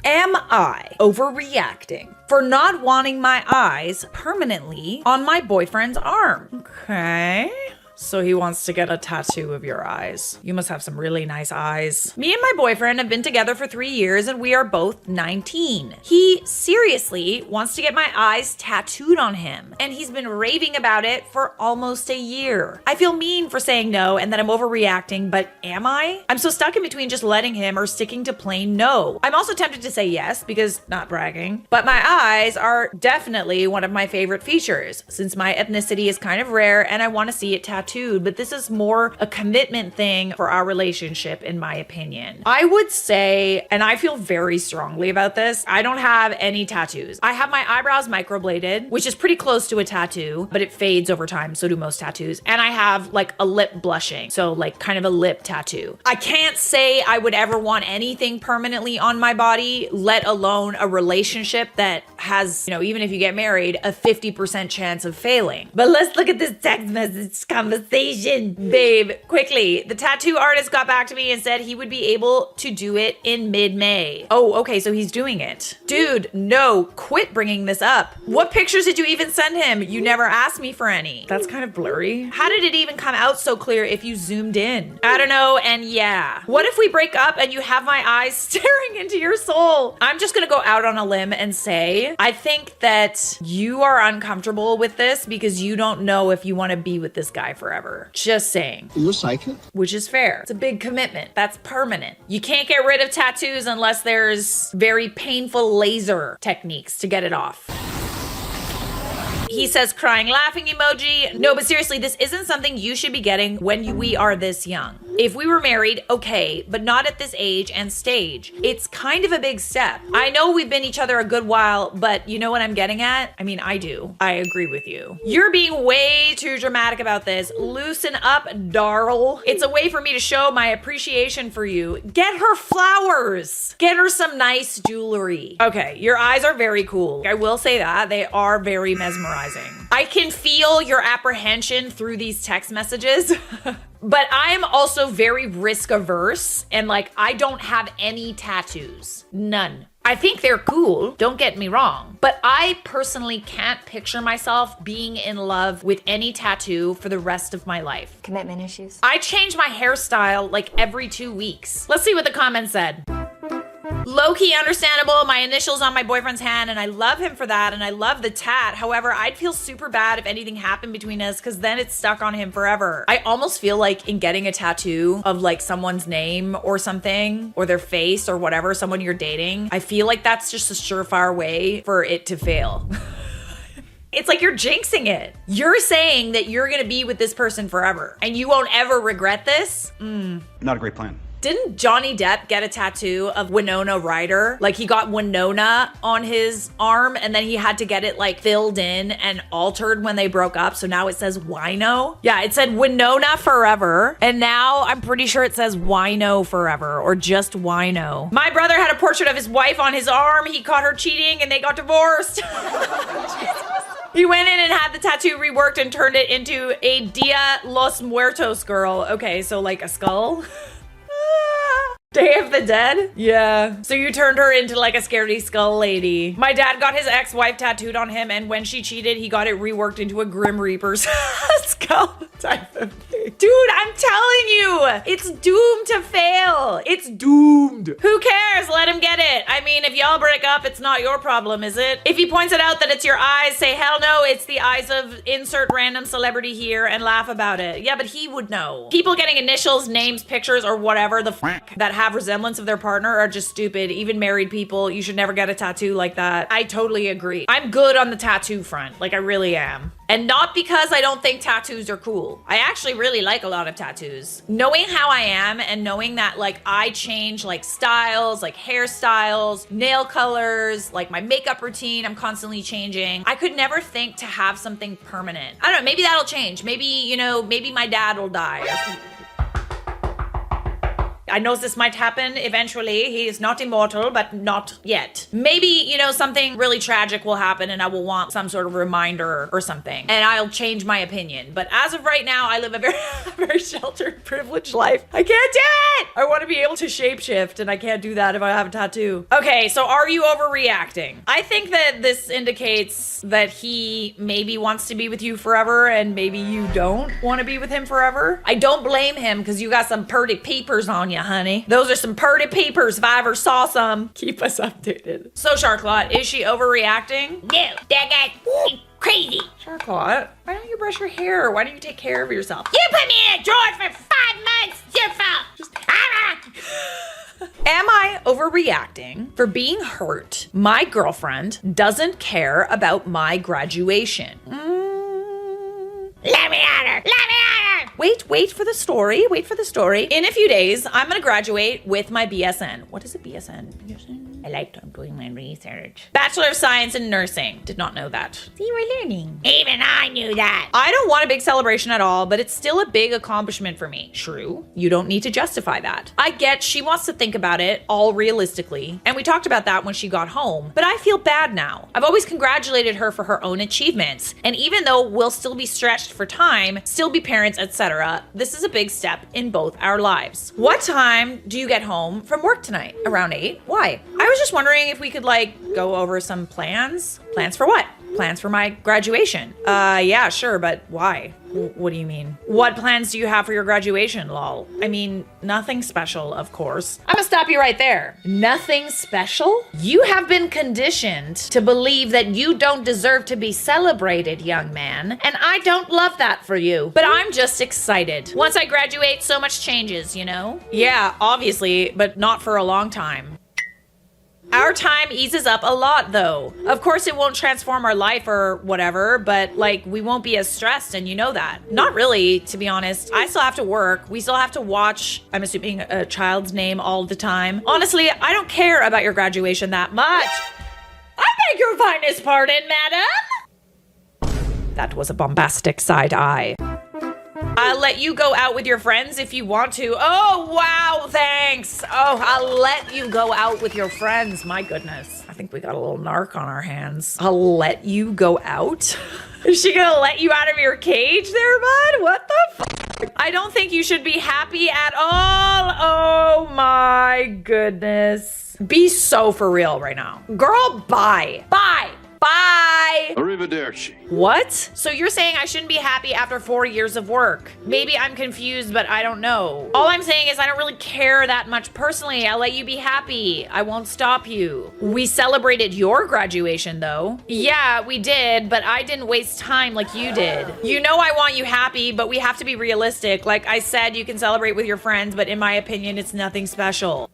Am I overreacting for not wanting my eyes permanently on my boyfriend's arm? Okay. So he wants to get a tattoo of your eyes. You must have some really nice eyes. Me and my boyfriend have been together for 3 years and we are both 19. He seriously wants to get my eyes tattooed on him and he's been raving about it for almost a year. I feel mean for saying no and that I'm overreacting, but am I? I'm so stuck in between just letting him or sticking to plain no. I'm also tempted to say yes because not bragging, but my eyes are definitely one of my favorite features since my ethnicity is kind of rare and I want to see it tattooed. But this is more a commitment thing for our relationship, in my opinion. I would say, and I feel very strongly about this, I don't have any tattoos. I have my eyebrows microbladed, which is pretty close to a tattoo, but it fades over time. So do most tattoos. And I have like a lip blushing. So like kind of a lip tattoo. I can't say I would ever want anything permanently on my body, let alone a relationship that has, even if you get married, a 50% chance of failing. But let's look at this text message conversation. Babe, quickly. The tattoo artist got back to me and said he would be able to do it in mid-May. Oh, okay, so he's doing it. Dude, no, quit bringing this up. What pictures did you even send him? You never asked me for any. That's kind of blurry. How did it even come out so clear if you zoomed in? I don't know, and yeah. What if we break up and you have my eyes staring into your soul? I'm just gonna go out on a limb and say, I think that you are uncomfortable with this because you don't know if you want to be with this guy forever. Just saying. You're psychic? Which is fair. It's a big commitment. That's permanent. You can't get rid of tattoos unless there's very painful laser techniques to get it off. He says crying laughing emoji. No, but seriously, this isn't something you should be getting when we are this young. If we were married, okay, but not at this age and stage. It's kind of a big step. I know we've been each other a good while, but you know what I'm getting at? I mean, I do. I agree with you. You're being way too dramatic about this. Loosen up, darl. It's a way for me to show my appreciation for you. Get her flowers. Get her some nice jewelry. Okay, your eyes are very cool. I will say that. They are very mesmerizing. I can feel your apprehension through these text messages. But I am also very risk averse and I don't have any tattoos. None. I think they're cool, don't get me wrong, but I personally can't picture myself being in love with any tattoo for the rest of my life. Commitment issues. I change my hairstyle every 2 weeks. Let's see what the comments said. Low-key understandable, my initials on my boyfriend's hand, and I love him for that, and I love the tat. However, I'd feel super bad if anything happened between us because then it's stuck on him forever. I almost feel like in getting a tattoo of someone's name or something, or their face or whatever, someone you're dating, I feel like that's just a surefire way for it to fail. It's like you're jinxing it. You're saying that you're gonna be with this person forever and you won't ever regret this? Not a great plan. Didn't Johnny Depp get a tattoo of Winona Ryder? He got Winona on his arm and then he had to get it filled in and altered when they broke up. So now it says Wino. Yeah, it said Winona forever. And now I'm pretty sure it says Wino forever or just Wino. My brother had a portrait of his wife on his arm. He caught her cheating and they got divorced. He went in and had the tattoo reworked and turned it into a Dia Los Muertos girl. Okay, so a skull. Day of the Dead? Yeah. So you turned her into a scaredy skull lady. My dad got his ex-wife tattooed on him and when she cheated, he got it reworked into a Grim Reaper's skull type of thing. Dude, I'm telling you, it's doomed to fail. It's doomed. Who cares? Let him get it. I mean, if y'all break up, it's not your problem, is it? If he points it out that it's your eyes, say, hell no, it's the eyes of insert random celebrity here and laugh about it. Yeah, but he would know. People getting initials, names, pictures, or whatever the fuck that have resemblance of their partner are just stupid. Even married people, you should never get a tattoo like that. I totally agree. I'm good on the tattoo front. I really am. And not because I don't think tattoos are cool. I actually really like a lot of tattoos. Knowing how I am and knowing that I change styles, hairstyles, nail colors, my makeup routine, I'm constantly changing. I could never think to have something permanent. I don't know, maybe that'll change. Maybe, maybe my dad will die. I know this might happen eventually. He is not immortal, but not yet. Maybe, you know, something really tragic will happen and I will want some sort of reminder or something. And I'll change my opinion. But as of right now, I live a very sheltered, privileged life. I can't do it! I want to be able to shapeshift and I can't do that if I have a tattoo. Okay, so are you overreacting? I think that this indicates that he maybe wants to be with you forever and maybe you don't want to be with him forever. I don't blame him because you got some purty peepers on you, honey. Those are some purty peepers if I ever saw some. Keep us updated. So, Sharklot, is she overreacting? No, that guy's crazy. Sharklot, why don't you brush your hair? Why don't you take care of yourself? You put me in a drawer for 5 months. It's your fault. Am I overreacting for being hurt? My girlfriend doesn't care about my graduation. Let me at her. Let me at her. Wait for the story. Wait for the story. In a few days, I'm gonna graduate with my BSN. What is a BSN? I like doing my research. Bachelor of Science in Nursing. Did not know that. So you were learning. Even I knew that. I don't want a big celebration at all, but it's still a big accomplishment for me. True. You don't need to justify that. I get she wants to think about it all realistically, and we talked about that when she got home, but I feel bad now. I've always congratulated her for her own achievements, and even though we'll still be stretched for time, still be parents, etc., this is a big step in both our lives. What time do you get home from work tonight? Around 8? Why? I was just wondering if we could go over some plans. Plans for what? Plans for my graduation. Yeah, sure, but why? What do you mean? What plans do you have for your graduation, lol? I mean, nothing special, of course. I'm gonna stop you right there. Nothing special? You have been conditioned to believe that you don't deserve to be celebrated, young man, and I don't love that for you. But I'm just excited. Once I graduate, so much changes, you know? Yeah, obviously, but not for a long time. Our time eases up a lot, though. Of course, it won't transform our life or whatever, but we won't be as stressed, and you know that. Not really, to be honest. I still have to work. We still have to watch, I'm assuming, a child's name all the time. Honestly, I don't care about your graduation that much. I beg your finest pardon, madam. That was a bombastic side eye. I'll let you go out with your friends if you want to. Oh, wow, thanks. Oh, I'll let you go out with your friends. My goodness. I think we got a little narc on our hands. I'll let you go out? Is she gonna let you out of your cage there, bud? What the fuck? I don't think you should be happy at all. Oh my goodness. Be so for real right now. Girl, bye. Bye. Bye. Arrivederci. What? So you're saying I shouldn't be happy after 4 years of work? Maybe I'm confused, but I don't know. All I'm saying is I don't really care that much personally. I'll let you be happy. I won't stop you. We celebrated your graduation though. Yeah, we did, but I didn't waste time like you did. You know I want you happy, but we have to be realistic. Like I said, you can celebrate with your friends, but in my opinion, it's nothing special.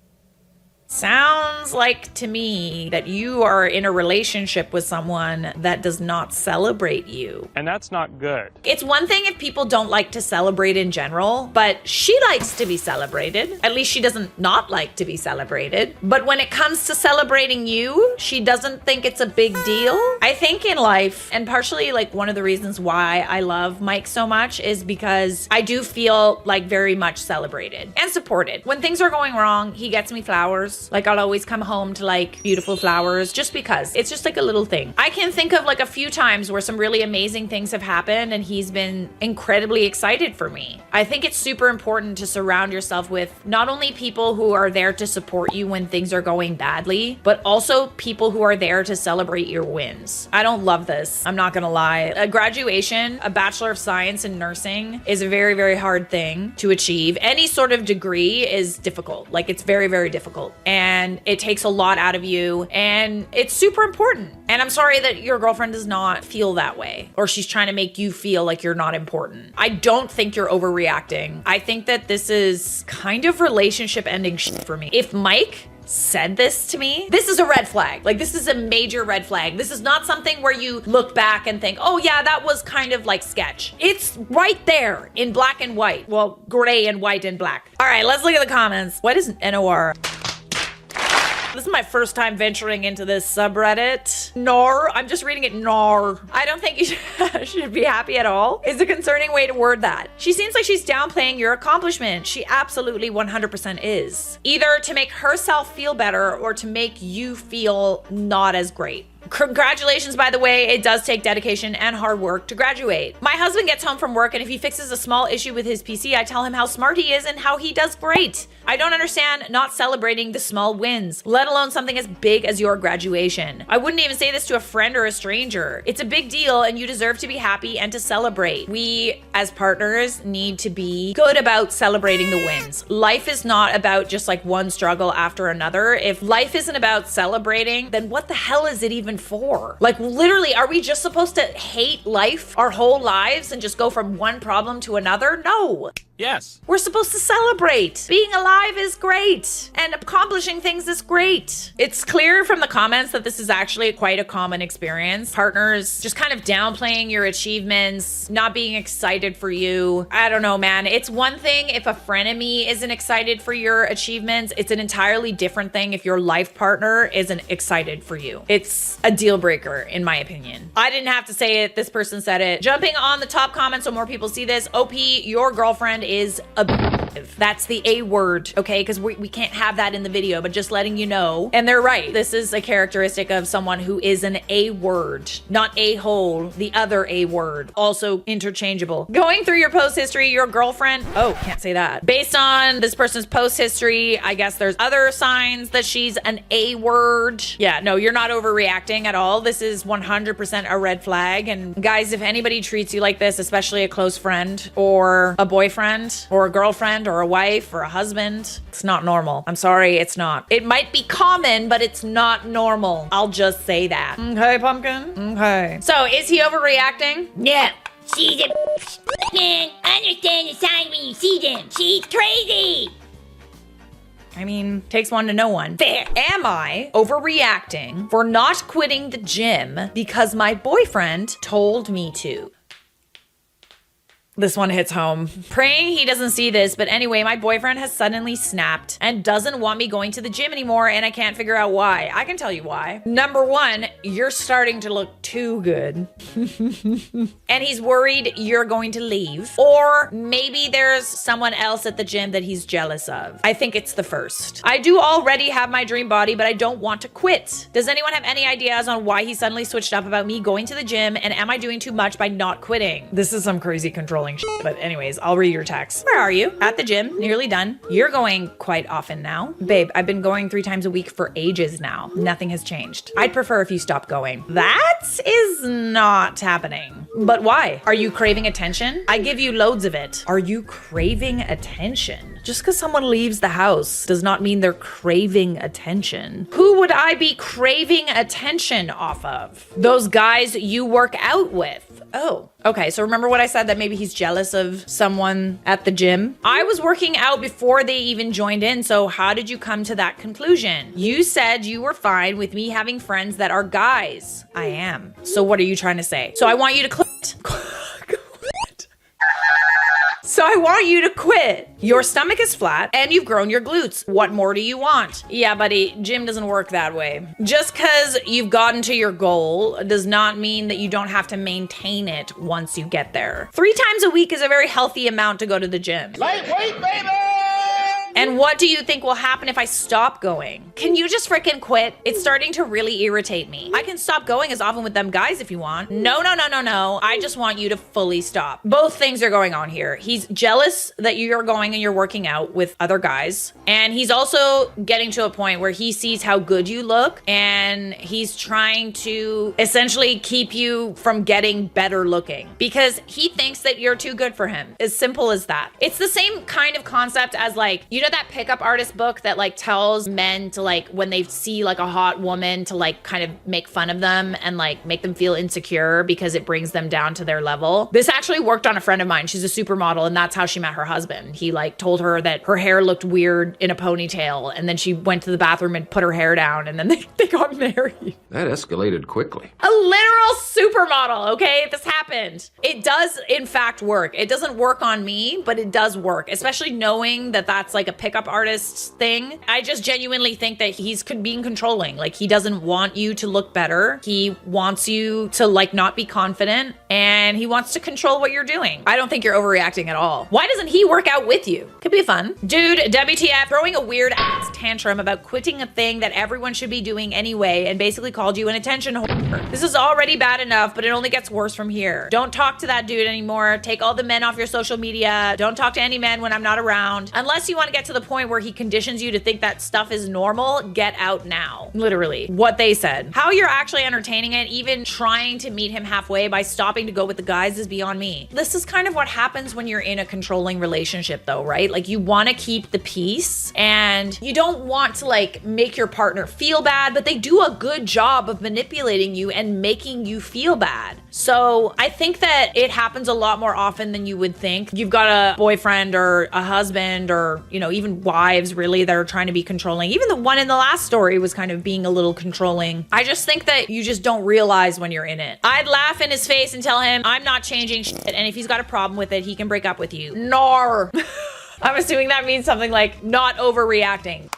Sounds like to me that you are in a relationship with someone that does not celebrate you. And that's not good. It's one thing if people don't like to celebrate in general, but she likes to be celebrated. At least she doesn't not like to be celebrated. But when it comes to celebrating you, she doesn't think it's a big deal. I think in life, and partially one of the reasons why I love Mike so much is because I do feel very much celebrated and supported. When things are going wrong, he gets me flowers. I'll always come home to beautiful flowers just because it's just a little thing. I can think of a few times where some really amazing things have happened and he's been incredibly excited for me. I think it's super important to surround yourself with not only people who are there to support you when things are going badly, but also people who are there to celebrate your wins. I don't love this. I'm not gonna lie. A graduation, a Bachelor of Science in Nursing is a very, very hard thing to achieve. Any sort of degree is difficult. It's very, very difficult. And it takes a lot out of you and it's super important. And I'm sorry that your girlfriend does not feel that way or she's trying to make you feel like you're not important. I don't think you're overreacting. I think that this is kind of relationship ending shit for me. If Mike said this to me, this is a red flag. This is a major red flag. This is not something where you look back and think, oh yeah, that was kind of sketch. It's right there in black and white. Well, gray and white and black. All right, let's look at the comments. What is NOR? This is my first time venturing into this subreddit. Nar. I'm just reading it nar. I don't think you should be happy at all. Is a concerning way to word that. She seems like she's downplaying your accomplishment. She absolutely 100% is. Either to make herself feel better or to make you feel not as great. Congratulations, by the way. It does take dedication and hard work to graduate. My husband gets home from work, and if he fixes a small issue with his PC, I tell him how smart he is and how he does great. I don't understand not celebrating the small wins, let alone something as big as your graduation. I wouldn't even say this to a friend or a stranger. It's a big deal, and you deserve to be happy and to celebrate. We, as partners, need to be good about celebrating the wins. Life is not about just like one struggle after another. If life isn't about celebrating, then what the hell is it even for? Like, literally, are we just supposed to hate life our whole lives and just go from one problem to another? No. Yes. We're supposed to celebrate. Being alive is great. And accomplishing things is great. It's clear from the comments that this is actually quite a common experience. Partners just kind of downplaying your achievements, not being excited for you. I don't know, man. It's one thing if a frenemy isn't excited for your achievements. It's an entirely different thing if your life partner isn't excited for you. It's a deal breaker, in my opinion. I didn't have to say it. This person said it. Jumping on the top comment so more people see this. OP, your girlfriend is abusive. That's the A word, okay? Because we can't have that in the video, but just letting you know. And they're right. This is a characteristic of someone who is an A word, not a-hole, the other A word. Also interchangeable. Going through your post history, your girlfriend, oh, can't say that. Based on this person's post history, I guess there's other signs that she's an A word. Yeah, no, you're not overreacting at all. This is 100% a red flag. And guys, if anybody treats you like this, especially a close friend or a boyfriend, or a girlfriend or a wife or a husband, it's not normal. I'm sorry, it's not. It might be common, but it's not normal. I'll just say that. Okay, Pumpkin? Okay. So, is he overreacting? No. She's a man. Understand the signs when you see them. She's crazy. I mean, takes one to know one. Fair. Am I overreacting for not quitting the gym because my boyfriend told me to? This one hits home. Praying he doesn't see this, but anyway, my boyfriend has suddenly snapped and doesn't want me going to the gym anymore, and I can't figure out why. I can tell you why. Number one, you're starting to look too good. And he's worried you're going to leave. Or maybe there's someone else at the gym that he's jealous of. I think it's the first. I do already have my dream body, but I don't want to quit. Does anyone have any ideas on why he suddenly switched up about me going to the gym, and am I doing too much by not quitting? This is some crazy controlling shit, but anyways, I'll read your text. Where are you? At the gym, nearly done. You're going quite often now. Babe, I've been going 3 times a week for ages now. Nothing has changed. I'd prefer if you stopped going. That is not happening. But why? Are you craving attention? I give you loads of it. Are you craving attention? Just because someone leaves the house does not mean they're craving attention. Who would I be craving attention off of? Those guys you work out with. Oh, okay. So remember what I said, that maybe he's jealous of someone at the gym? I was working out before they even joined in. So how did you come to that conclusion? You said you were fine with me having friends that are guys. I am. So what are you trying to say? So I want you to quit. So I want you to quit. Your stomach is flat and you've grown your glutes. What more do you want? Yeah, buddy, gym doesn't work that way. Just because you've gotten to your goal does not mean that you don't have to maintain it once you get there. 3 times a week is a very healthy amount to go to the gym. Lightweight, baby! And what do you think will happen if I stop going? Can you just freaking quit? It's starting to really irritate me. I can stop going as often with them guys if you want. No. I just want you to fully stop. Both things are going on here. He's jealous that you're going and you're working out with other guys. And he's also getting to a point where he sees how good you look and he's trying to essentially keep you from getting better looking because he thinks that you're too good for him. As simple as that. It's the same kind of concept as like, you know that pickup artist book that like tells men to like, when they see like a hot woman to like kind of make fun of them and like make them feel insecure because it brings them down to their level. This actually worked on a friend of mine. She's a supermodel and that's how she met her husband. He like told her that her hair looked weird in a ponytail and then she went to the bathroom and put her hair down and then they got married. That escalated quickly. A literal supermodel, okay? This happened. It does in fact work. It doesn't work on me, but it does work, especially knowing that that's like a pickup artist thing. I just genuinely think that he's being controlling. Like, he doesn't want you to look better. He wants you to like not be confident, and he wants to control what you're doing. I don't think you're overreacting at all. Why doesn't he work out with you? Could be fun. Dude, WTF, throwing a weird ass tantrum about quitting a thing that everyone should be doing anyway and basically called you an attention whore. This is already bad enough, but it only gets worse from here. Don't talk to that dude anymore. Take all the men off your social media. Don't talk to any men when I'm not around. Unless you want to get to the point where he conditions you to think that stuff is normal, get out now. Literally. What they said. How you're actually entertaining it, even trying to meet him halfway by stopping to go with the guys, is beyond me. This is kind of what happens when you're in a controlling relationship though, right? Like, you want to keep the peace and you don't want to like make your partner feel bad, but they do a good job of manipulating you and making you feel bad. So I think that it happens a lot more often than you would think. You've got a boyfriend or a husband or, you know, even wives really that are trying to be controlling. Even the one in the last story was kind of being a little controlling. I just think that you just don't realize when you're in it. I'd laugh in his face and tell him, I'm not changing shit, and if he's got a problem with it, he can break up with you. Nar. I'm assuming that means something like not overreacting.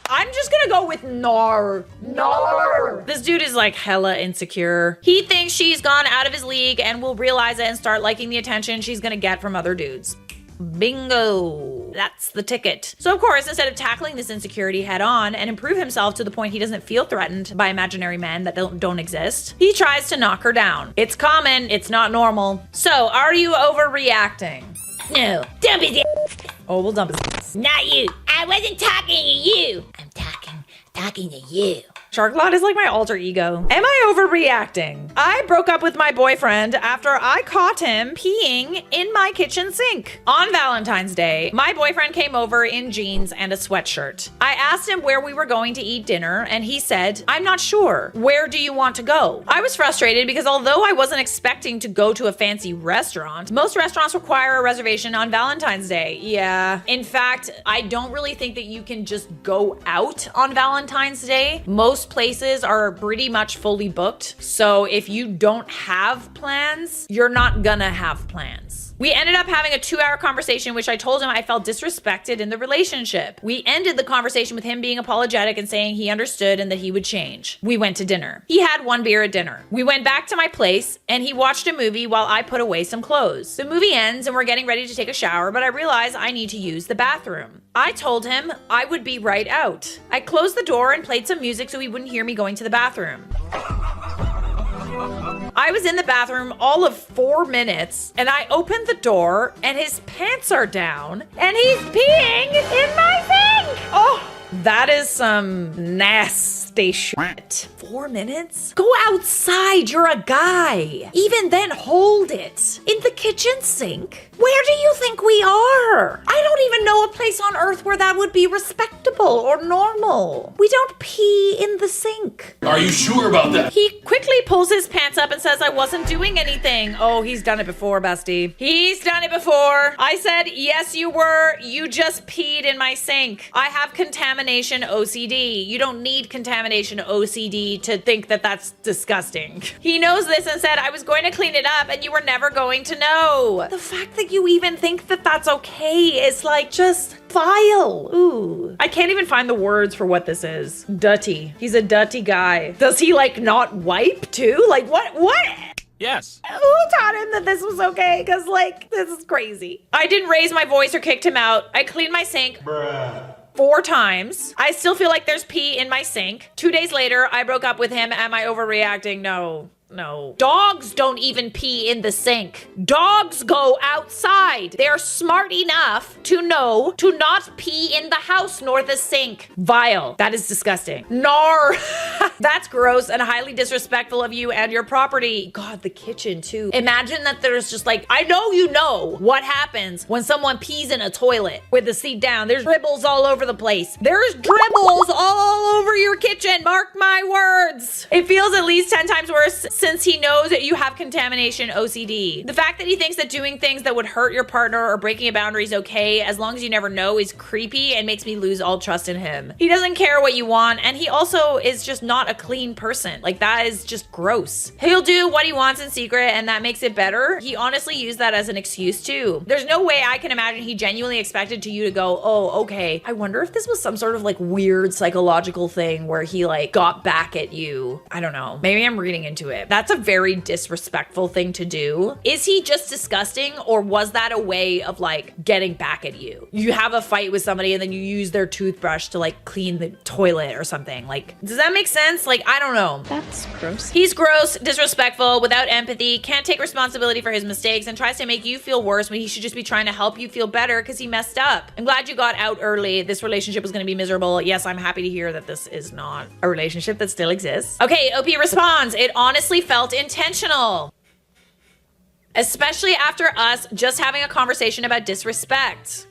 I'm just gonna go with nar. Nar. This dude is like hella insecure. He thinks she's gone out of his league and will realize it and start liking the attention she's gonna get from other dudes. Bingo. That's the ticket. So of course, instead of tackling this insecurity head on and improve himself to the point he doesn't feel threatened by imaginary men that don't exist, he tries to knock her down. It's common, it's not normal. So are you overreacting? No. Dump his Oh, we'll dump his. Not you. I wasn't talking to you. I'm talking to you. Sharklot is like my alter ego. Am I overreacting? I broke up with my boyfriend after I caught him peeing in my kitchen sink. On Valentine's Day, my boyfriend came over in jeans and a sweatshirt. I asked him where we were going to eat dinner, and he said, I'm not sure. Where do you want to go? I was frustrated because although I wasn't expecting to go to a fancy restaurant, most restaurants require a reservation on Valentine's Day. Yeah. In fact, I don't really think that you can just go out on Valentine's Day. Most places are pretty much fully booked. So if you don't have plans, you're not gonna have plans. We ended up having a 2-hour conversation, which I told him I felt disrespected in the relationship. We ended the conversation with him being apologetic and saying he understood and that he would change. We went to dinner. He had 1 beer at dinner. We went back to my place and he watched a movie while I put away some clothes. The movie ends and we're getting ready to take a shower, but I realize I need to use the bathroom. I told him I would be right out. I closed the door and played some music so he wouldn't hear me going to the bathroom. I was in the bathroom all of 4 minutes and I opened the door and his pants are down and he's peeing in my sink. Oh, that is some nasty shit. 4 minutes? Go outside, you're a guy. Even then, hold it. In the kitchen sink? Where do you think we are? I don't even know a place on earth where that would be respectable or normal. We don't pee in the sink. Are you sure about that? He quickly pulls his pants up and says I wasn't doing anything. Oh, he's done it before, bestie. He's done it before. I said, yes, you were. You just peed in my sink. I have contamination OCD. You don't need contamination OCD to think that that's disgusting. He knows this and said I was going to clean it up and you were never going to know. The fact that you even think that that's okay is like just vile. Ooh. I can't even find the words for what this is. Dirty. He's a dirty guy. Does he like not wipe too? Like what? Yes. Who taught him that this was okay? Because like, this is crazy. I didn't raise my voice or kicked him out. I cleaned my sink. Bruh. 4 times. I still feel like there's pee in my sink. 2 days later, I broke up with him. Am I overreacting? No. Dogs don't even pee in the sink. Dogs go outside. They're smart enough to know to not pee in the house nor the sink. Vile. That is disgusting. Nar. That's gross and highly disrespectful of you and your property. God, the kitchen too. Imagine that there's just like, I know you know what happens when someone pees in a toilet with the seat down. There's dribbles all over the place. There's dribbles all over your kitchen. Mark my words. It feels at least 10 times worse since he knows that you have contamination OCD. The fact that he thinks that doing things that would hurt your partner or breaking a boundary is okay as long as you never know is creepy and makes me lose all trust in him. He doesn't care what you want, and he also is just not a clean person. Like, that is just gross. He'll do what he wants in secret, and that makes it better. He honestly used that as an excuse too. There's no way I can imagine he genuinely expected you to go, oh, okay. I wonder if this was some sort of like weird psychological thing where he like got back at you. I don't know. Maybe I'm reading into it. That's a very disrespectful thing to do. Is he just disgusting, or was that a way of like getting back at you? You have a fight with somebody and then you use their toothbrush to like clean the toilet or something. Like, does that make sense? Like, I don't know. That's gross. He's gross, disrespectful, without empathy, can't take responsibility for his mistakes, and tries to make you feel worse when he should just be trying to help you feel better because he messed up. I'm glad you got out early. This relationship was going to be miserable. Yes, I'm happy to hear that this is not a relationship that still exists. Okay, OP responds, it honestly felt intentional. Especially after us just having a conversation about disrespect.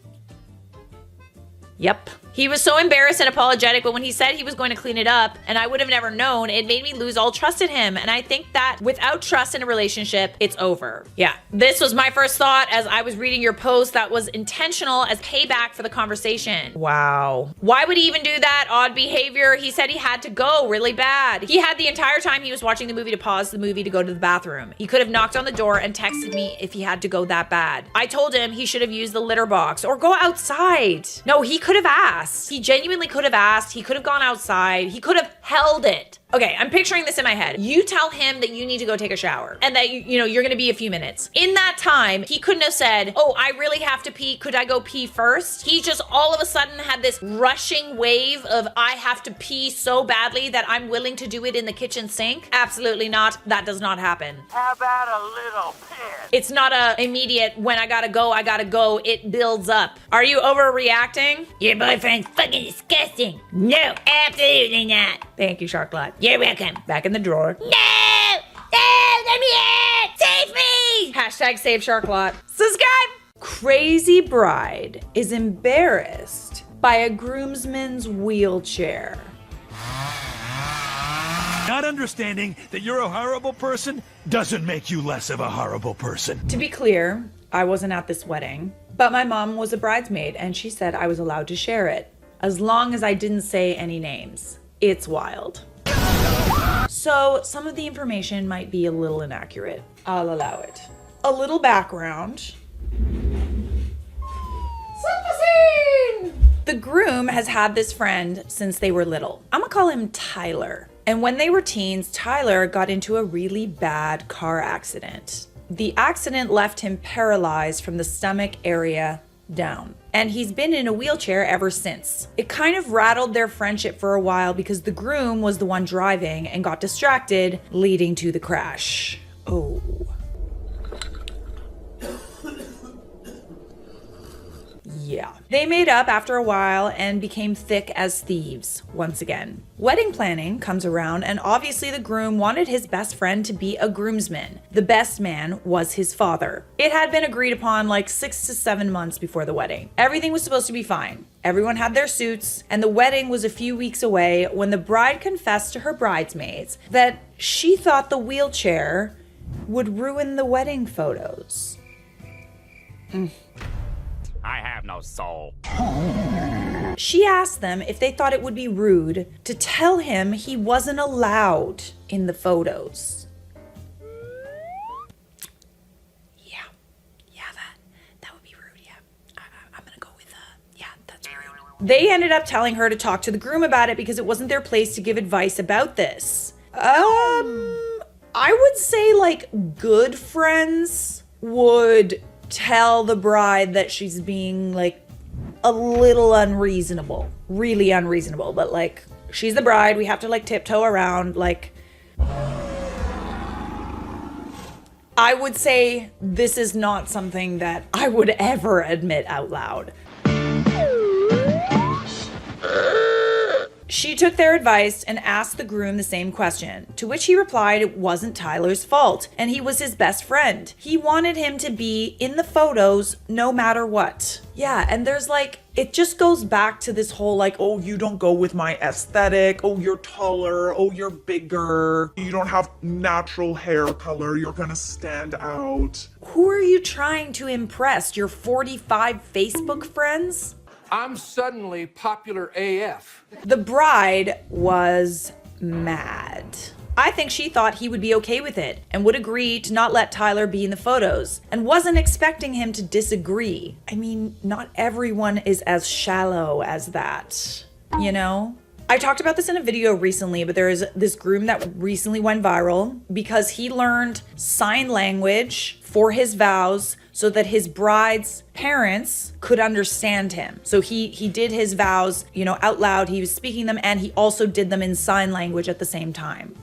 Yep. He was so embarrassed and apologetic, but when he said he was going to clean it up and I would have never known, it made me lose all trust in him. And I think that without trust in a relationship, it's over. Yeah, this was my first thought as I was reading your post. That was intentional as payback for the conversation. Wow. Why would he even do that? Odd behavior. He said he had to go really bad. He had the entire time he was watching the movie to pause the movie to go to the bathroom. He could have knocked on the door and texted me if he had to go that bad. I told him he should have used the litter box or go outside. No, he could have asked. He genuinely could have asked. He could have gone outside. He could have held it. Okay, I'm picturing this in my head. You tell him that you need to go take a shower and that you're gonna be a few minutes. In that time, he couldn't have said, oh, I really have to pee. Could I go pee first? He just all of a sudden had this rushing wave of I have to pee so badly that I'm willing to do it in the kitchen sink. Absolutely not. That does not happen. How about a little piss? It's not a immediate when I gotta go. It builds up. Are you overreacting? Your boyfriend's fucking disgusting. No, absolutely not. Thank you, Sharkblood. You're welcome. Back in the drawer. No! No! Let me out! Save me! Hashtag save Sharklot. Subscribe! Crazy bride is embarrassed by a groomsman's wheelchair. Not understanding that you're a horrible person doesn't make you less of a horrible person. To be clear, I wasn't at this wedding, but my mom was a bridesmaid and she said I was allowed to share it, as long as I didn't say any names. It's wild. So some of the information might be a little inaccurate. I'll allow it. A little background. Set the scene! The groom has had this friend since they were little. I'm gonna call him Tyler. And when they were teens, Tyler got into a really bad car accident. The accident left him paralyzed from the stomach area down. And he's been in a wheelchair ever since. It kind of rattled their friendship for a while because the groom was the one driving and got distracted, leading to the crash. Oh. Yeah. They made up after a while and became thick as thieves once again. Wedding planning comes around and obviously the groom wanted his best friend to be a groomsman. The best man was his father. It had been agreed upon like 6 to 7 months before the wedding. Everything was supposed to be fine. Everyone had their suits and the wedding was a few weeks away when the bride confessed to her bridesmaids that she thought the wheelchair would ruin the wedding photos. I have no soul. She asked them if they thought it would be rude to tell him he wasn't allowed in the photos. Yeah, that would be rude, yeah. I'm gonna go with, yeah, that's rude. They ended up telling her to talk to the groom about it because it wasn't their place to give advice about this. I would say like good friends would tell the bride that she's being like a little unreasonable, really unreasonable, but like she's the bride, we have to like tiptoe around. Like, I would say this is not something that I would ever admit out loud. She took their advice and asked the groom the same question, to which he replied it wasn't Tyler's fault and he was his best friend. He wanted him to be in the photos no matter what. Yeah, and there's like, it just goes back to this whole like, oh, you don't go with my aesthetic. Oh, you're taller. Oh, you're bigger. You don't have natural hair color. You're gonna stand out. who are you trying to impress? Your 45 Facebook friends? I'm suddenly popular AF. The bride was mad. I think she thought he would be okay with it and would agree to not let Tyler be in the photos and wasn't expecting him to disagree. I mean, not everyone is as shallow as that, you know? I talked about this in a video recently, but there is this groom that recently went viral because he learned sign language for his vows so that his bride's parents could understand him. So he did his vows, you know, out loud. He was speaking them and he also did them in sign language at the same time.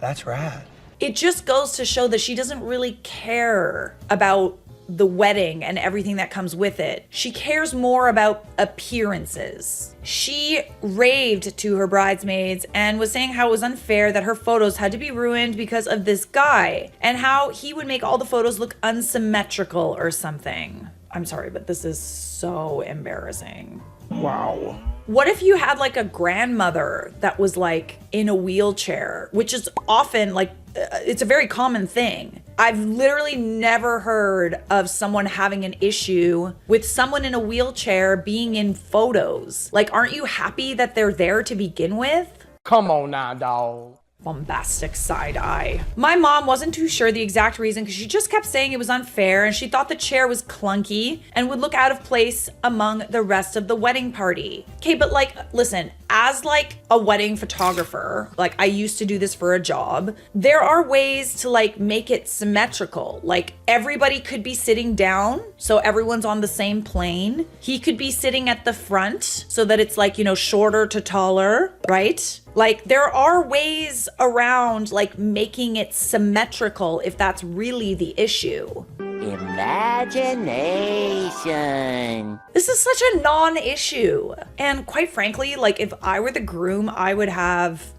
That's rad. It just goes to show that she doesn't really care about the wedding and everything that comes with it. She cares more about appearances. She raved to her bridesmaids and was saying how it was unfair that her photos had to be ruined because of this guy and how he would make all the photos look unsymmetrical or something. I'm sorry, but this is so embarrassing. Wow. What if you had like a grandmother that was like in a wheelchair, which is often like, it's a very common thing. I've literally never heard of someone having an issue with someone in a wheelchair being in photos. Like, aren't you happy that they're there to begin with? Come on now, dawg. Bombastic side eye. My mom wasn't too sure the exact reason because she just kept saying it was unfair and she thought the chair was clunky and would look out of place among the rest of the wedding party. Okay, but like, listen, as like a wedding photographer, like I used to do this for a job, there are ways to like make it symmetrical. Like everybody could be sitting down so everyone's on the same plane. He could be sitting at the front so that it's like, you know, shorter to taller, right? Like there are ways around like making it symmetrical if that's really the issue. Imagination. This is such a non-issue. And quite frankly, like if I were the groom, I would have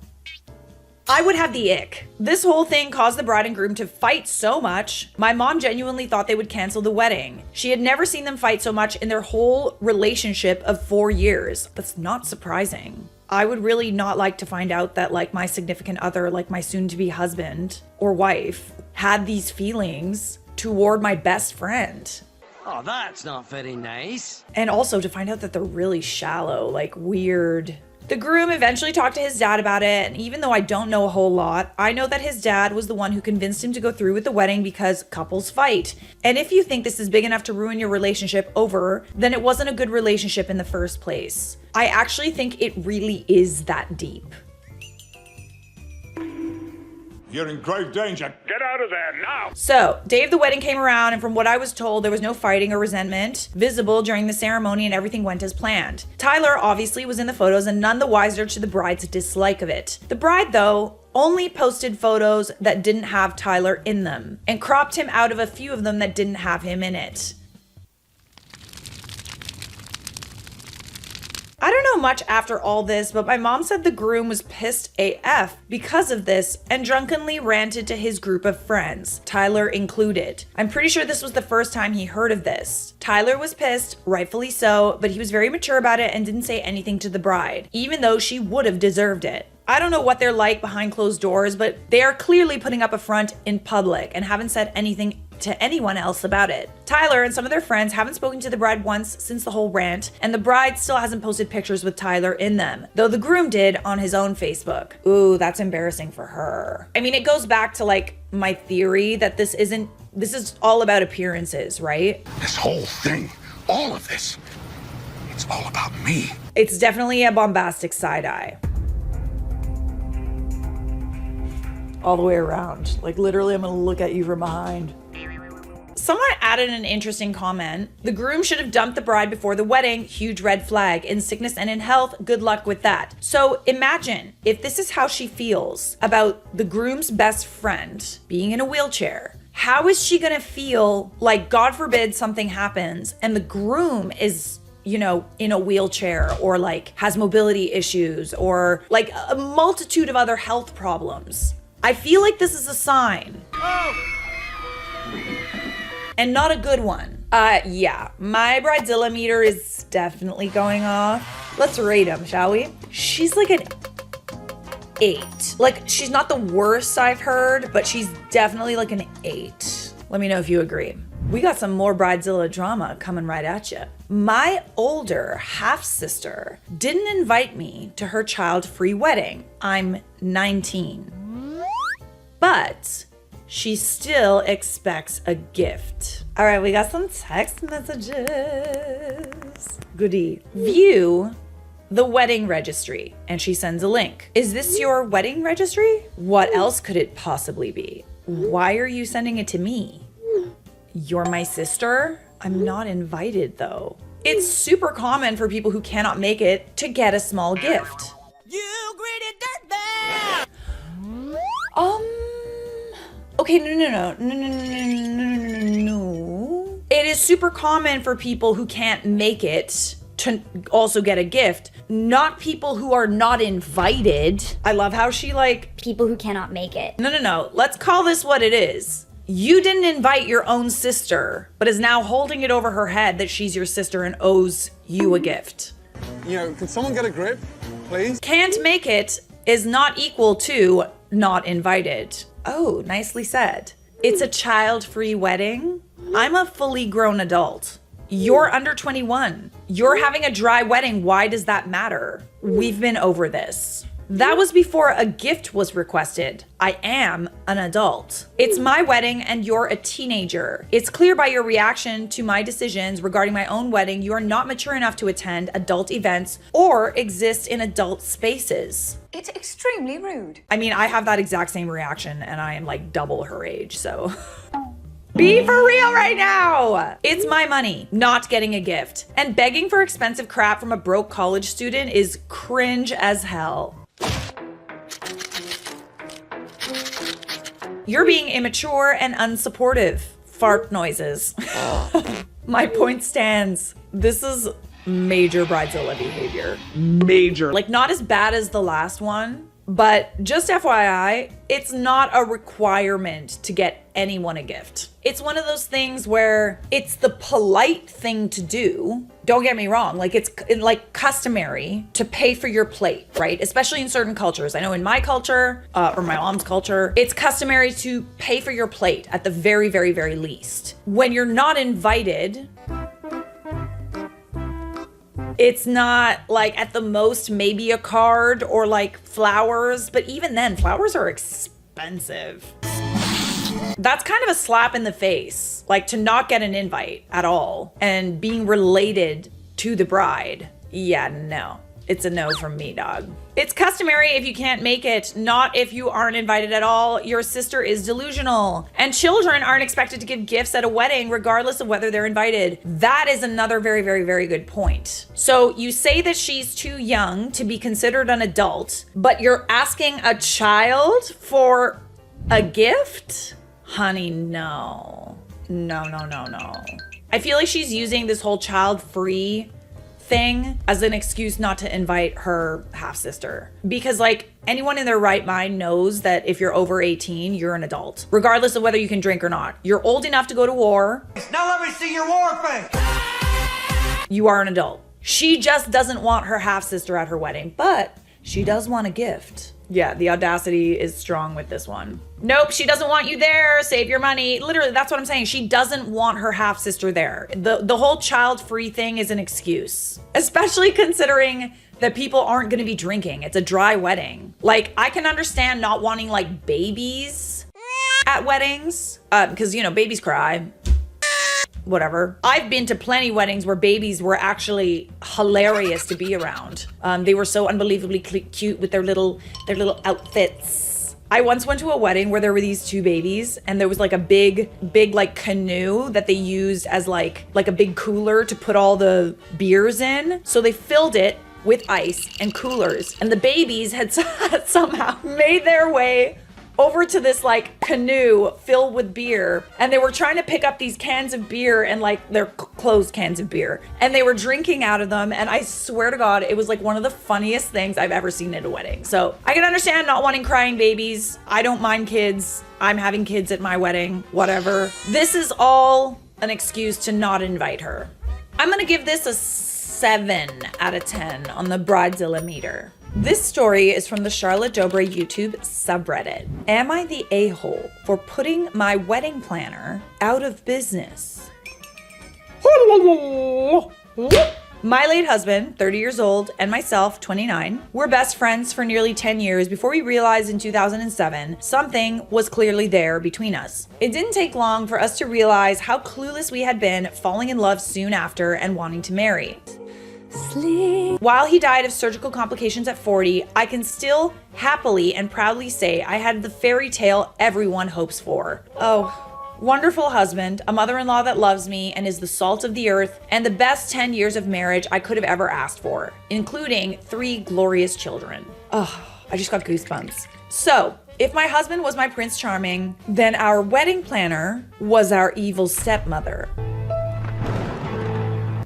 the ick. This whole thing caused the bride and groom to fight so much. My mom genuinely thought they would cancel the wedding. She had never seen them fight so much in their whole relationship of 4 years. That's not surprising. I would really not like to find out that like my significant other, like my soon-to-be husband or wife, had these feelings toward my best friend. Oh, that's not very nice. And also to find out that they're really shallow, like weird. The groom eventually talked to his dad about it, and even though I don't know a whole lot, I know that his dad was the one who convinced him to go through with the wedding because couples fight. And if you think this is big enough to ruin your relationship over, then it wasn't a good relationship in the first place. I actually think it really is that deep. You're in grave danger. Get out of there now! So, day of the wedding came around, and from what I was told, there was no fighting or resentment visible during the ceremony, and everything went as planned. Tyler obviously was in the photos and none the wiser to the bride's dislike of it. The bride, though, only posted photos that didn't have Tyler in them, and cropped him out of a few of them that didn't have him in it. I don't know much after all this, but my mom said the groom was pissed AF because of this and drunkenly ranted to his group of friends, Tyler included. I'm pretty sure this was the first time he heard of this. Tyler was pissed, rightfully so, but he was very mature about it and didn't say anything to the bride, even though she would have deserved it. I don't know what they're like behind closed doors, but they are clearly putting up a front in public and haven't said anything to anyone else about it. Tyler and some of their friends haven't spoken to the bride once since the whole rant, and the bride still hasn't posted pictures with Tyler in them, though the groom did on his own Facebook. Ooh, that's embarrassing for her. I mean, it goes back to like my theory that this is all about appearances, right? This whole thing, all of this, it's all about me. It's definitely a bombastic side eye. All the way around. Like literally, I'm gonna look at you from behind. Someone added an interesting comment. The groom should have dumped the bride before the wedding. Huge red flag. In sickness and in health, good luck with that. So imagine if this is how she feels about the groom's best friend being in a wheelchair. How is she gonna feel like, God forbid, something happens and the groom is, you know, in a wheelchair or like has mobility issues or like a multitude of other health problems? I feel like this is a sign. And not a good one. Yeah, my bridezilla meter is definitely going off. Let's rate him, shall we? She's like an 8. Like, she's not the worst I've heard, but she's definitely like an 8. Let me know if you agree. We got some more Bridezilla drama coming right at you. My older half-sister didn't invite me to her child-free wedding. I'm 19. But she still expects a gift. All right, we got some text messages. Goody. View the wedding registry. And she sends a link. Is this your wedding registry? What else could it possibly be? Why are you sending it to me? You're my sister? I'm not invited though. It's super common for people who cannot make it to get a small gift. You greedy dirtbag! Okay, no. It is super common for people who can't make it to also get a gift, not people who are not invited. I love how she People who cannot make it. No. Let's call this what it is. You didn't invite your own sister, but is now holding it over her head that she's your sister and owes you a gift. You know, can someone get a grip, please? Can't make it is not equal to not invited. Oh, nicely said. It's a child-free wedding. I'm a fully grown adult. You're under 21. You're having a dry wedding. Why does that matter? We've been over this. That was before a gift was requested. I am an adult. It's my wedding and you're a teenager. It's clear by your reaction to my decisions regarding my own wedding, you are not mature enough to attend adult events or exist in adult spaces. It's extremely rude. I mean, I have that exact same reaction and I am like double her age, so... Be for real right now! It's my money, not getting a gift. And begging for expensive crap from a broke college student is cringe as hell. You're being immature and unsupportive. Fart noises. My point stands. This is major Bridezilla behavior. Major. Like, not as bad as the last one, but just FYI, it's not a requirement to get anyone a gift. It's one of those things where it's the polite thing to do. Don't get me wrong, like it's like customary to pay for your plate, right? Especially in certain cultures. I know in my culture, or my mom's culture, it's customary to pay for your plate at the very, very, very least. When you're not invited, it's not like at the most maybe a card or like flowers, but even then, flowers are expensive. That's kind of a slap in the face, like to not get an invite at all and being related to the bride. Yeah, no. It's a no from me, dog. It's customary if you can't make it, not if you aren't invited at all. Your sister is delusional. And children aren't expected to give gifts at a wedding regardless of whether they're invited. That is another very, very, very good point. So you say that she's too young to be considered an adult, but you're asking a child for a gift? Honey, no. No. I feel like she's using this whole child-free thing as an excuse not to invite her half-sister. Because like anyone in their right mind knows that if you're over 18, you're an adult, regardless of whether you can drink or not. You're old enough to go to war. Now let me see your war face! You are an adult. She just doesn't want her half-sister at her wedding, but she does want a gift. Yeah, the audacity is strong with this one. Nope, she doesn't want you there. Save your money. Literally, that's what I'm saying. She doesn't want her half-sister there. The whole child-free thing is an excuse, especially considering that people aren't going to be drinking. It's a dry wedding. Like, I can understand not wanting like babies at weddings because, you know, babies cry. Whatever. I've been to plenty weddings where babies were actually hilarious to be around. They were so unbelievably cute with their little outfits. I once went to a wedding where there were these two babies and there was like a big like canoe that they used as like a big cooler to put all the beers in. So they filled it with ice and coolers, and the babies had somehow made their way over to this like canoe filled with beer, and they were trying to pick up these cans of beer, and like they're closed cans of beer, and they were drinking out of them, and I swear to God, it was like one of the funniest things I've ever seen at a wedding. So I can understand not wanting crying babies. I don't mind kids. I'm having kids at my wedding, whatever. This is all an excuse to not invite her. I'm gonna give this a 7 out of 10 on the Bridezilla meter. This story is from the Charlotte Dobre YouTube subreddit. Am I the a-hole for putting my wedding planner out of business? My late husband, 30 years old, and myself, 29, were best friends for nearly 10 years before we realized in 2007 something was clearly there between us. It didn't take long for us to realize how clueless we had been, falling in love soon after and wanting to marry. While he died of surgical complications at 40, I can still happily and proudly say I had the fairy tale everyone hopes for. Oh, wonderful husband, a mother-in-law that loves me and is the salt of the earth, and the best 10 years of marriage I could have ever asked for, including 3 glorious children. Oh, I just got goosebumps. So, if my husband was my Prince Charming, then our wedding planner was our evil stepmother.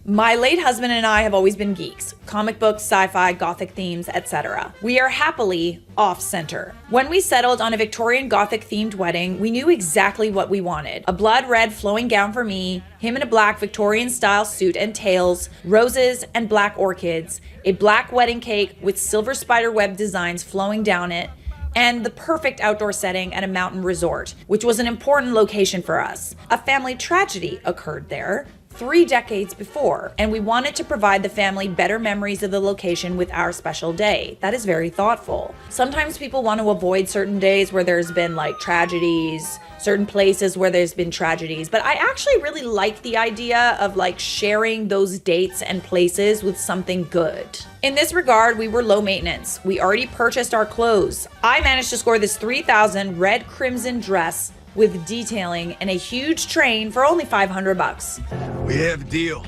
My late husband and I have always been geeks. Comic books, sci-fi, gothic themes, etc. We are happily off-center. When we settled on a Victorian gothic themed wedding, we knew exactly what we wanted. A blood red flowing gown for me, him in a black Victorian style suit and tails, roses and black orchids, a black wedding cake with silver spiderweb designs flowing down it, and the perfect outdoor setting at a mountain resort, which was an important location for us. A family tragedy occurred there 3 decades before, and we wanted to provide the family better memories of the location with our special day. That is very thoughtful. Sometimes people want to avoid certain days where there's been like tragedies, certain places where there's been tragedies, but I actually really like the idea of like sharing those dates and places with something good. In this regard, we were low maintenance. We already purchased our clothes. I managed to score this 3,000 red crimson dress with detailing and a huge train for only $500. We have a deal.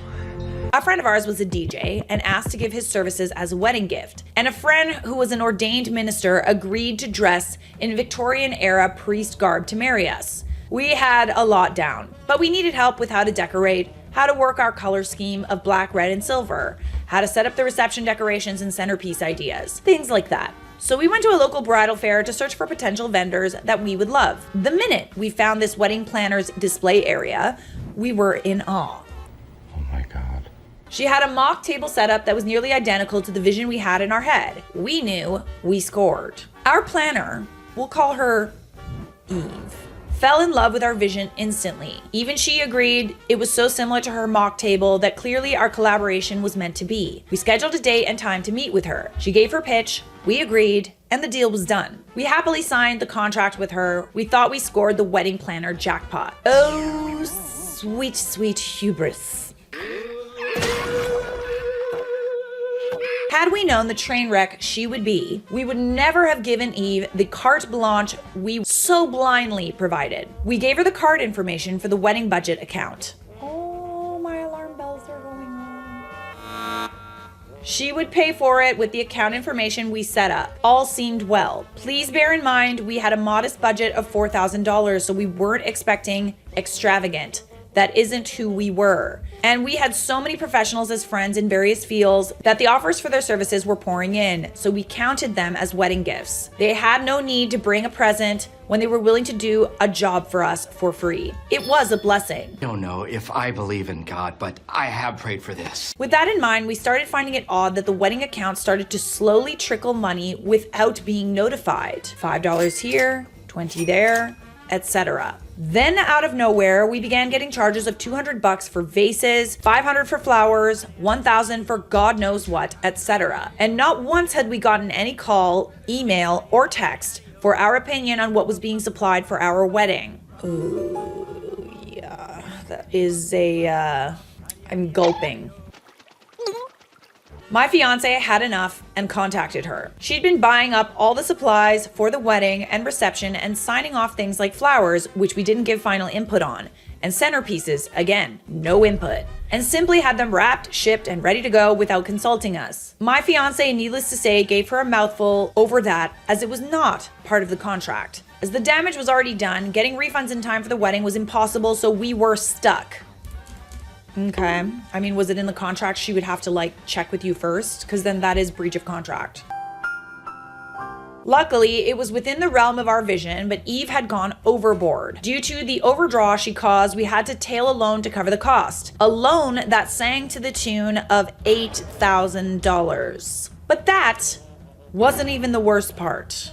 A friend of ours was a DJ and asked to give his services as a wedding gift. And a friend who was an ordained minister agreed to dress in Victorian era priest garb to marry us. We had a lot down, but we needed help with how to decorate, how to work our color scheme of black, red, and silver, how to set up the reception decorations and centerpiece ideas, things like that. So we went to a local bridal fair to search for potential vendors that we would love. The minute we found this wedding planner's display area, we were in awe. Oh my God. She had a mock table setup that was nearly identical to the vision we had in our head. We knew we scored. Our planner, we'll call her Eve, fell in love with our vision instantly. Even she agreed it was so similar to her mock table that clearly our collaboration was meant to be. We scheduled a date and time to meet with her. She gave her pitch, we agreed, and the deal was done. We happily signed the contract with her. We thought we scored the wedding planner jackpot. Oh, sweet, sweet hubris. Had we known the train wreck she would be, we would never have given Eve the carte blanche we so blindly provided. We gave her the card information for the wedding budget account. Oh, my alarm bells are going on. She would pay for it with the account information we set up. All seemed well. Please bear in mind we had a modest budget of $4,000, so we weren't expecting extravagant. That isn't who we were. And we had so many professionals as friends in various fields that the offers for their services were pouring in, so we counted them as wedding gifts. They had no need to bring a present when they were willing to do a job for us for free. It was a blessing. I don't know if I believe in God, but I have prayed for this. With that in mind, we started finding it odd that the wedding account started to slowly trickle money without being notified. $5 here, $20 there, etc. Then out of nowhere, we began getting charges of $200 for vases, $500 for flowers, $1,000 for God knows what, etc. And not once had we gotten any call, email, or text for our opinion on what was being supplied for our wedding. Ooh, yeah, that is I'm gulping. My fiance had enough and contacted her. She'd been buying up all the supplies for the wedding and reception and signing off things like flowers, which we didn't give final input on, and centerpieces, again, no input, and simply had them wrapped, shipped, and ready to go without consulting us. My fiance, needless to say, gave her a mouthful over that as it was not part of the contract. As the damage was already done, getting refunds in time for the wedding was impossible, so we were stuck. Okay. I mean, was it in the contract she would have to like check with you first? Because then that is breach of contract. Luckily, it was within the realm of our vision, but Eve had gone overboard. Due to the overdraw she caused, we had to tail a loan to cover the cost. A loan that sang to the tune of $8,000. But that wasn't even the worst part.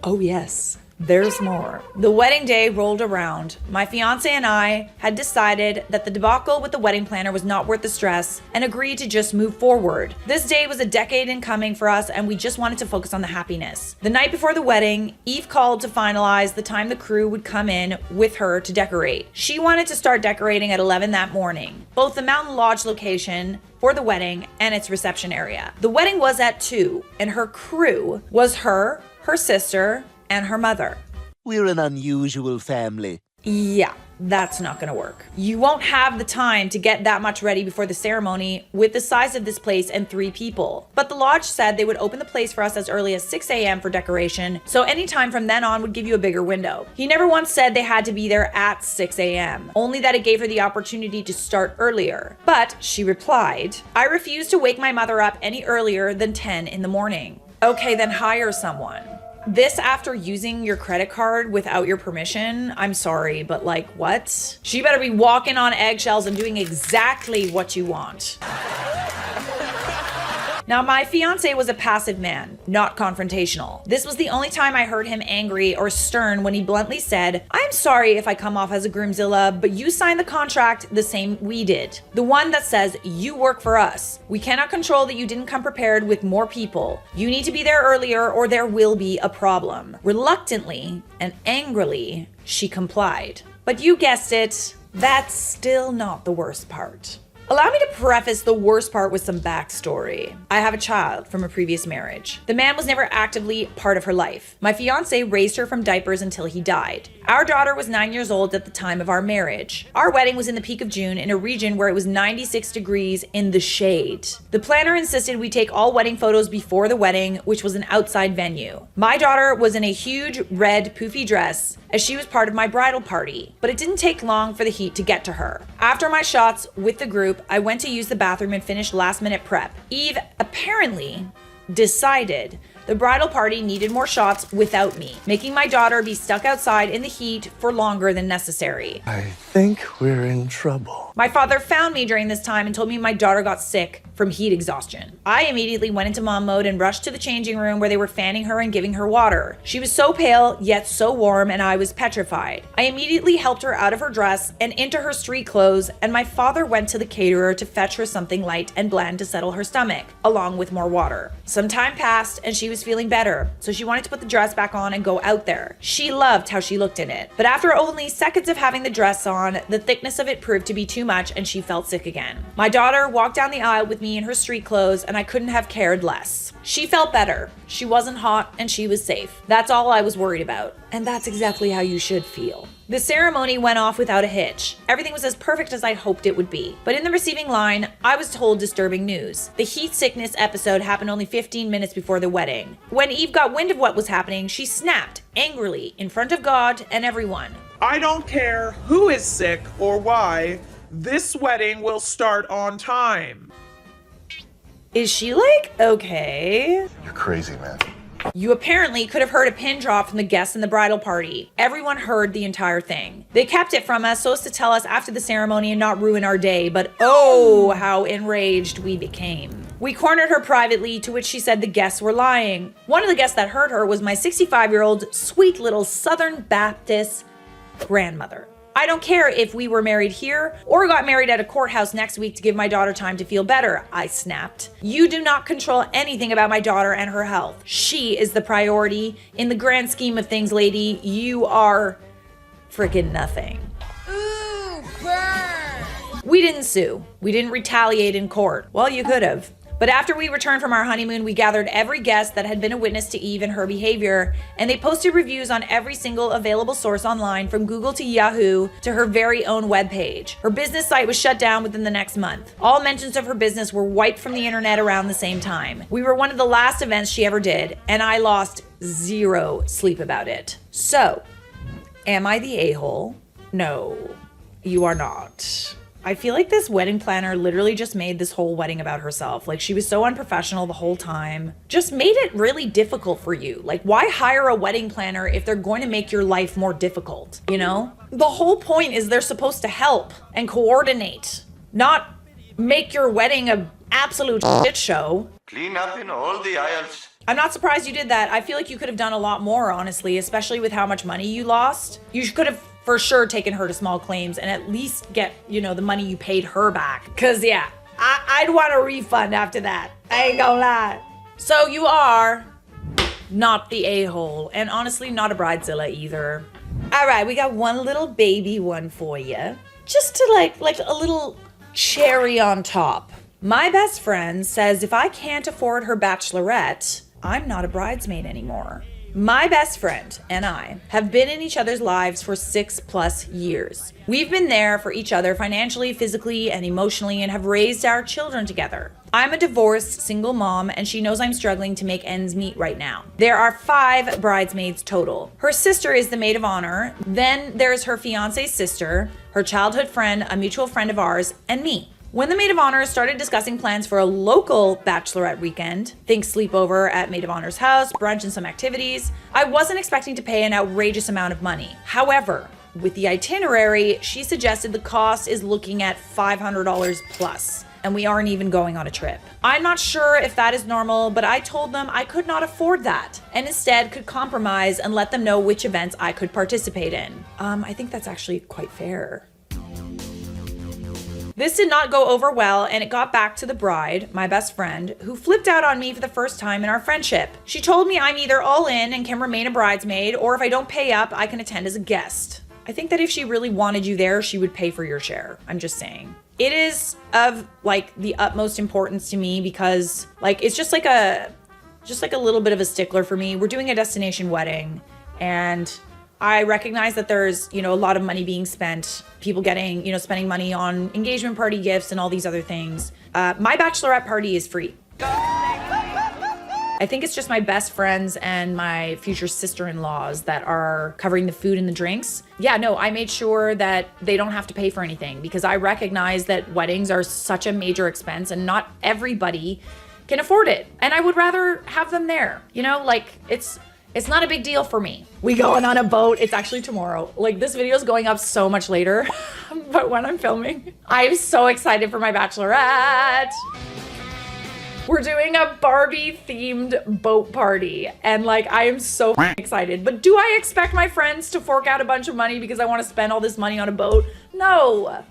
Oh yes, there's more. The wedding day rolled around. My fiance and I had decided that the debacle with the wedding planner was not worth the stress and agreed to just move forward. This day was a decade in coming for us and we just wanted to focus on the happiness. The night before the wedding, Eve called to finalize the time the crew would come in with her to decorate. She wanted to start decorating at 11 that morning, both the Mountain Lodge location for the wedding and its reception area. The wedding was at 2 and her crew was her sister, and her mother. We're an unusual family. Yeah, that's not gonna work. You won't have the time to get that much ready before the ceremony with the size of this place and 3 people. But the lodge said they would open the place for us as early as 6 a.m. for decoration, so any time from then on would give you a bigger window. He never once said they had to be there at 6 a.m., only that it gave her the opportunity to start earlier. But she replied, I refuse to wake my mother up any earlier than 10 in the morning. Okay, then hire someone. This after using your credit card without your permission? I'm sorry, but like, what? She better be walking on eggshells and doing exactly what you want. Now, my fiance was a passive man, not confrontational. This was the only time I heard him angry or stern when he bluntly said, I'm sorry if I come off as a groomzilla, but you signed the contract the same we did. The one that says you work for us. We cannot control that you didn't come prepared with more people. You need to be there earlier or there will be a problem. Reluctantly and angrily, she complied. But you guessed it, that's still not the worst part. Allow me to preface the worst part with some backstory. I have a child from a previous marriage. The man was never actively part of her life. My fiance raised her from diapers until he died. Our daughter was 9 years old at the time of our marriage. Our wedding was in the peak of June in a region where it was 96 degrees in the shade. The planner insisted we take all wedding photos before the wedding, which was an outside venue. My daughter was in a huge red poofy dress as she was part of my bridal party, but it didn't take long for the heat to get to her. After my shots with the group, I went to use the bathroom and finished last-minute prep. Eve apparently decided the bridal party needed more shots without me, making my daughter be stuck outside in the heat for longer than necessary. I think we're in trouble. My father found me during this time and told me my daughter got sick from heat exhaustion. I immediately went into mom mode and rushed to the changing room where they were fanning her and giving her water. She was so pale, yet so warm, and I was petrified. I immediately helped her out of her dress and into her street clothes, and my father went to the caterer to fetch her something light and bland to settle her stomach, along with more water. Some time passed and she was feeling better, so she wanted to put the dress back on and go out there. She loved how she looked in it, but after only seconds of having the dress on, the thickness of it proved to be too much and she felt sick again. My daughter walked down the aisle with me in her street clothes and I couldn't have cared less. She felt better. She wasn't hot and she was safe. That's all I was worried about. And that's exactly how you should feel. The ceremony went off without a hitch. Everything was as perfect as I hoped it would be. But in the receiving line, I was told disturbing news. The heat sickness episode happened only 15 minutes before the wedding. When Eve got wind of what was happening, she snapped angrily in front of God and everyone. I don't care who is sick or why. This wedding will start on time. Is she like, okay? You're crazy, man. You apparently could have heard a pin drop from the guests in the bridal party. Everyone heard the entire thing. They kept it from us so as to tell us after the ceremony and not ruin our day, but oh, how enraged we became. We cornered her privately, to which she said the guests were lying. One of the guests that heard her was my 65-year-old sweet little Southern Baptist grandmother. I don't care if we were married here or got married at a courthouse next week to give my daughter time to feel better, I snapped. You do not control anything about my daughter and her health. She is the priority. In the grand scheme of things, lady, you are freaking nothing. Ooh, burn! We didn't sue. We didn't retaliate in court. Well, you could have. But after we returned from our honeymoon, we gathered every guest that had been a witness to Eve and her behavior, and they posted reviews on every single available source online, from Google to Yahoo to her very own webpage. Her business site was shut down within the next month. All mentions of her business were wiped from the internet around the same time. We were one of the last events she ever did, and I lost zero sleep about it. So, am I the a-hole? No, you are not. I feel like this wedding planner literally just made this whole wedding about herself. Like, she was so unprofessional the whole time. Just made it really difficult for you. Like, why hire a wedding planner if they're going to make your life more difficult, you know? The whole point is they're supposed to help and coordinate, not make your wedding a absolute shit show. Clean up in all the aisles. I'm not surprised you did that. I feel like you could have done a lot more, honestly, especially with how much money you lost. You could have for sure taken her to small claims and at least get, you know, the money you paid her back. Cause yeah, I'd want a refund after that. I ain't gonna lie. So you are not the a-hole, and honestly not a bridezilla either. All right, we got one little baby one for you. Just to like a little cherry on top. My best friend says if I can't afford her bachelorette, I'm not a bridesmaid anymore. My best friend and I have been in each other's lives for 6+ years. We've been there for each other financially, physically, and emotionally, and have raised our children together. I'm a divorced single mom, and she knows I'm struggling to make ends meet right now. There are 5 bridesmaids total. Her sister is the maid of honor. Then there's her fiance's sister, her childhood friend, a mutual friend of ours, and me. When the maid of honor started discussing plans for a local bachelorette weekend, think sleepover at maid of honor's house, brunch and some activities, I wasn't expecting to pay an outrageous amount of money. However, with the itinerary, she suggested the cost is looking at $500 plus, and we aren't even going on a trip. I'm not sure if that is normal, but I told them I could not afford that, and instead could compromise and let them know which events I could participate in. I think that's actually quite fair. This did not go over well, and it got back to the bride, my best friend, who flipped out on me for the first time in our friendship. She told me I'm either all in and can remain a bridesmaid, or if I don't pay up, I can attend as a guest. I think that if she really wanted you there, she would pay for your share. I'm just saying. It is of like the utmost importance to me because like it's just like a little bit of a stickler for me. We're doing a destination wedding, and I recognize that there's, you know, a lot of money being spent, people getting, you know, spending money on engagement party gifts and all these other things. My bachelorette party is free. I think it's just my best friends and my future sister-in-laws that are covering the food and the drinks. Yeah, no, I made sure that they don't have to pay for anything because I recognize that weddings are such a major expense and not everybody can afford it. And I would rather have them there, you know, like it's not a big deal for me. We going on a boat. It's actually tomorrow. Like this video is going up so much later, but when I'm filming, I'm so excited for my bachelorette. We're doing a Barbie themed boat party. And like, I am so excited, but do I expect my friends to fork out a bunch of money because I want to spend all this money on a boat? No.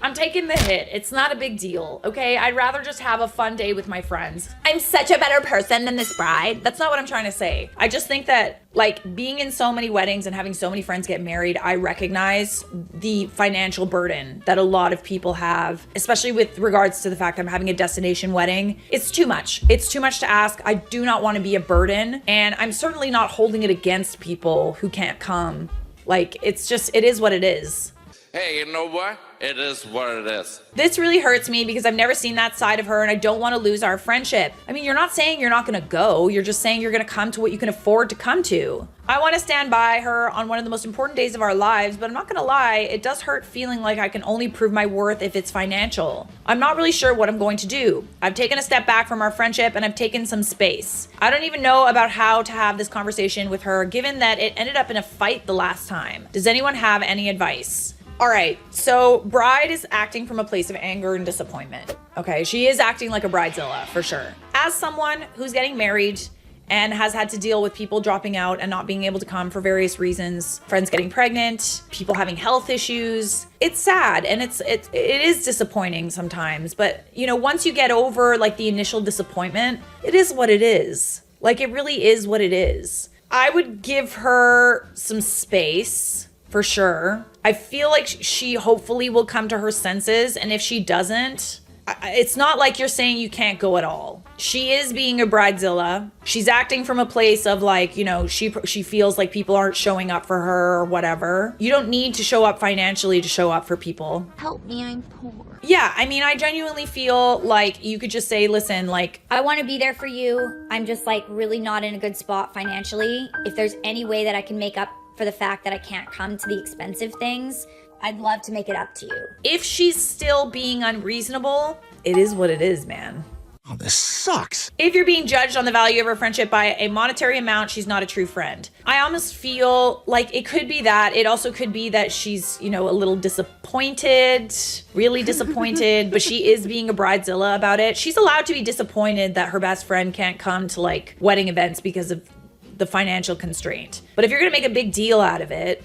I'm taking the hit. It's not a big deal, okay? I'd rather just have a fun day with my friends. I'm such a better person than this bride. That's not what I'm trying to say. I just think that like being in so many weddings and having so many friends get married, I recognize the financial burden that a lot of people have, especially with regards to the fact I'm having a destination wedding. It's too much. It's too much to ask. I do not want to be a burden, and I'm certainly not holding it against people who can't come. Like, it is what it is. Hey, you know what? It is what it is. This really hurts me because I've never seen that side of her and I don't want to lose our friendship. I mean, you're not saying you're not going to go. You're just saying you're going to come to what you can afford to come to. I want to stand by her on one of the most important days of our lives, but I'm not going to lie, it does hurt feeling like I can only prove my worth if it's financial. I'm not really sure what I'm going to do. I've taken a step back from our friendship and I've taken some space. I don't even know about how to have this conversation with her, given that it ended up in a fight the last time. Does anyone have any advice? All right, so bride is acting from a place of anger and disappointment. Okay, she is acting like a bridezilla for sure. As someone who's getting married and has had to deal with people dropping out and not being able to come for various reasons, friends getting pregnant, people having health issues, it's sad and it is disappointing sometimes. But you know, once you get over like the initial disappointment, it is what it is. Like it really is what it is. I would give her some space for sure. I feel like she hopefully will come to her senses, and if she doesn't, it's not like you're saying you can't go at all. She is being a bridezilla. She's acting from a place of like, you know, she feels like people aren't showing up for her or whatever. You don't need to show up financially to show up for people. Help me, I'm poor. Yeah, I mean, I genuinely feel like you could just say, listen, like, I want to be there for you. I'm just like really not in a good spot financially. If there's any way that I can make up for the fact that I can't come to the expensive things, I'd love to make it up to you. If she's still being unreasonable, it is what it is, man. Oh, this sucks. If you're being judged on the value of her friendship by a monetary amount, she's not a true friend. I almost feel like it could be that. It also could be that she's, you know, a little disappointed, really disappointed, but she is being a bridezilla about it. She's allowed to be disappointed that her best friend can't come to like wedding events because of the financial constraint. But if you're gonna make a big deal out of it,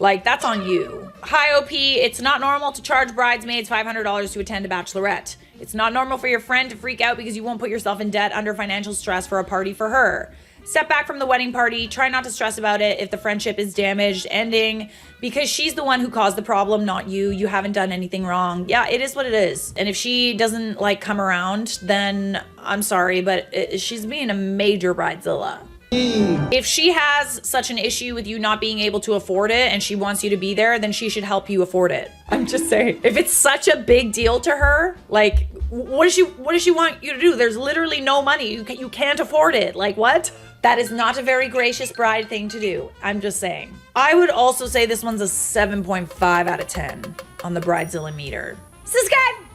like, that's on you. Hi, OP. It's not normal to charge bridesmaids $500 to attend a bachelorette. It's not normal for your friend to freak out because you won't put yourself in debt under financial stress for a party for her. Step back from the wedding party. Try not to stress about it if the friendship is damaged, ending, because she's the one who caused the problem, not you. You haven't done anything wrong. Yeah, it is what it is. And if she doesn't, like, come around, then I'm sorry, but she's being a major bridezilla. If she has such an issue with you not being able to afford it and she wants you to be there, then she should help you afford it. I'm just saying. If it's such a big deal to her, like, what does she want you to do? There's literally no money. You can't afford it. Like, what? That is not a very gracious bride thing to do. I'm just saying. I would also say this one's a 7.5 out of 10 on the bridezilla meter. This is good.